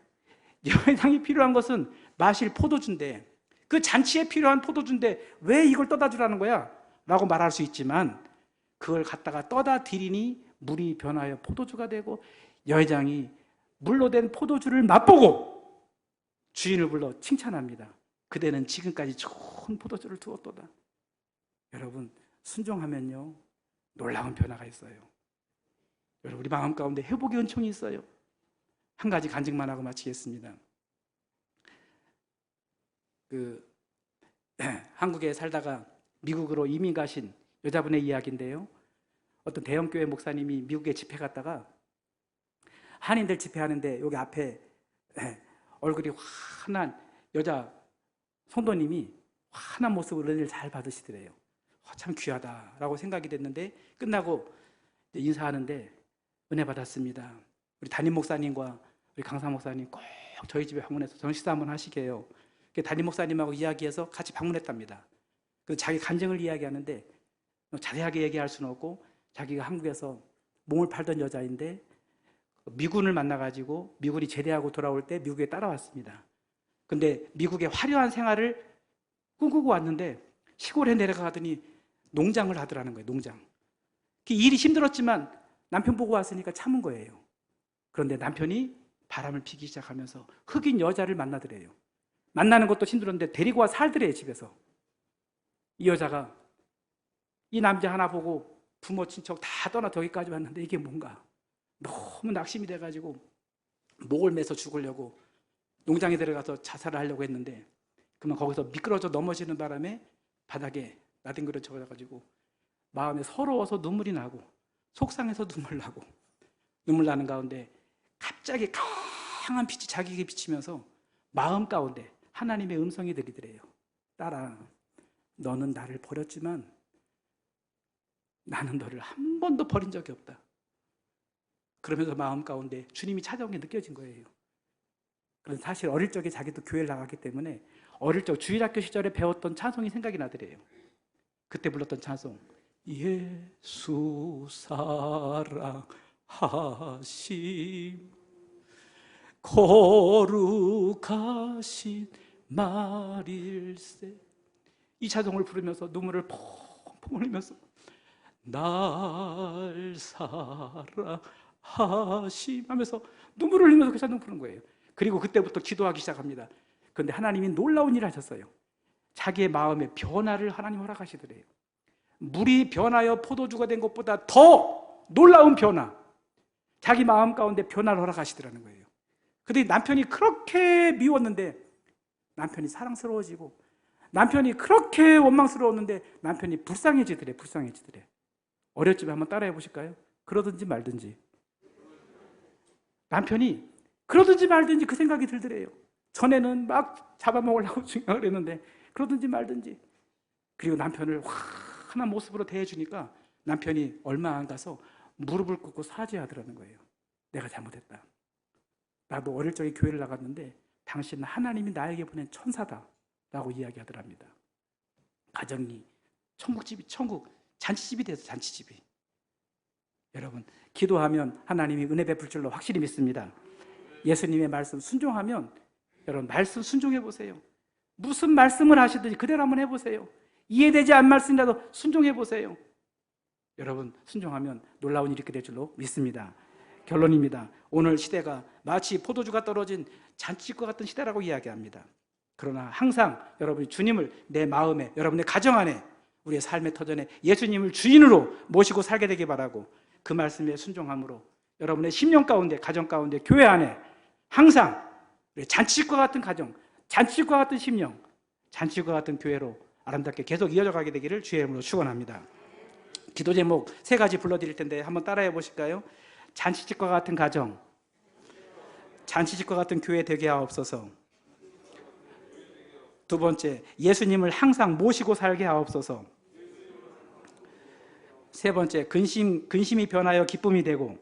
연회장이 필요한 것은 마실 포도주인데, 그 잔치에 필요한 포도주인데 왜 이걸 떠다 주라는 거야? 라고 말할 수 있지만, 그걸 갖다가 떠다 드리니 물이 변하여 포도주가 되고, 여회장이 물로 된 포도주를 맛보고 주인을 불러 칭찬합니다. 그대는 지금까지 좋은 포도주를 두었도다. 여러분, 순종하면요 놀라운 변화가 있어요. 여러분, 우리 마음 가운데 회복의 은총이 있어요. 한 가지 간증만 하고 마치겠습니다. 한국에 살다가 미국으로 이민 가신 여자분의 이야기인데요. 어떤 대형교회 목사님이 미국에 집회 갔다가 한인들 집회하는데 여기 앞에 얼굴이 환한 여자 성도님이 환한 모습으로 은혜를 잘 받으시더래요. 참 귀하다라고 생각이 됐는데, 끝나고 인사하는데 은혜 받았습니다. 우리 담임 목사님과 우리 강사 목사님 꼭 저희 집에 방문해서 저녁 식사 한번 하시게요. 담임 목사님하고 이야기해서 같이 방문했답니다. 그래서 자기 간증을 이야기하는데 자세하게 얘기할 수는 없고, 자기가 한국에서 몸을 팔던 여자인데 미군을 만나가지고 미군이 제대하고 돌아올 때 미국에 따라왔습니다. 근데 미국의 화려한 생활을 꿈꾸고 왔는데 시골에 내려가더니 농장을 하더라는 거예요. 농장. 일이 힘들었지만 남편 보고 왔으니까 참은 거예요. 그런데 남편이 바람을 피기 시작하면서 흑인 여자를 만나더래요. 만나는 것도 힘들었는데 데리고 와 살더래요, 집에서. 이 여자가 이 남자 하나 보고 부모 친척 다 떠나 저기까지 왔는데 이게 뭔가 너무 낙심이 돼가지고 목을 매서 죽으려고 농장에 들어가서 자살을 하려고 했는데, 그러면 거기서 미끄러져 넘어지는 바람에 바닥에 나뒹굴어 져가지고 마음에 서러워서 눈물이 나고 속상해서 눈물 나고, 눈물 나는 가운데 갑자기 강한 빛이 자기에게 비치면서 마음 가운데 하나님의 음성이 들리더래요. 딸아, 너는 나를 버렸지만 나는 너를 한 번도 버린 적이 없다. 그러면서 마음 가운데 주님이 찾아온 게 느껴진 거예요. 그래서 사실 어릴 적에 자기도 교회를 나갔기 때문에 어릴 적 주일학교 시절에 배웠던 찬송이 생각이 나더래요. 그때 불렀던 찬송, 예수 사랑하심 거룩하신 말일세. 이 찬송을 부르면서 눈물을 펑펑 흘리면서 날 사랑하심 하면서 눈물을 흘리면서 그 찬송 부르는 거예요. 그리고 그때부터 기도하기 시작합니다. 그런데 하나님이 놀라운 일을 하셨어요. 자기의 마음의 변화를 하나님 허락하시더래요. 물이 변하여 포도주가 된 것보다 더 놀라운 변화, 자기 마음 가운데 변화를 허락하시더라는 거예요. 그런데 남편이 그렇게 미웠는데 남편이 사랑스러워지고, 남편이 그렇게 원망스러웠는데 남편이 불쌍해지더래. 어렸지만 한번 따라해 보실까요? 그러든지 말든지. 남편이 그러든지 말든지 그 생각이 들더래요. 전에는 막 잡아먹으려고 생각을 했는데 그러든지 말든지. 그리고 남편을 환한 모습으로 대해주니까 남편이 얼마 안 가서 무릎을 꿇고 사죄하더라는 거예요. 내가 잘못했다. 나도 어릴 적에 교회를 나갔는데 당신은 하나님이 나에게 보낸 천사다 라고 이야기하더랍니다. 가정이 천국 잔치집이 돼서 잔치집이. 여러분, 기도하면 하나님이 은혜 베풀 줄로 확실히 믿습니다. 예수님의 말씀 순종하면, 여러분 말씀 순종해 보세요. 무슨 말씀을 하시든지 그대로 한번 해보세요. 이해되지 않는 말씀이라도 순종해 보세요. 여러분 순종하면 놀라운 일이 있게 될 줄로 믿습니다. 결론입니다. 오늘 시대가 마치 포도주가 떨어진 잔치과 같은 시대라고 이야기합니다. 그러나 항상 여러분이 주님을 내 마음에, 여러분의 가정 안에, 우리의 삶의 터전에 예수님을 주인으로 모시고 살게 되기 바라고, 그 말씀에 순종함으로 여러분의 심령 가운데, 가정 가운데, 교회 안에 항상 잔치과 같은 가정, 잔치과 같은 심령, 잔치과 같은 교회로 아름답게 계속 이어져 가게 되기를 주의 이름으로 축원합니다. 기도 제목 3가지 불러드릴 텐데 한번 따라해 보실까요? 잔치집과 같은 가정, 잔치집과 같은 교회 되게 하옵소서. 두 번째, 예수님을 항상 모시고 살게 하옵소서. 세 번째, 근심이 변하여 기쁨이 되고,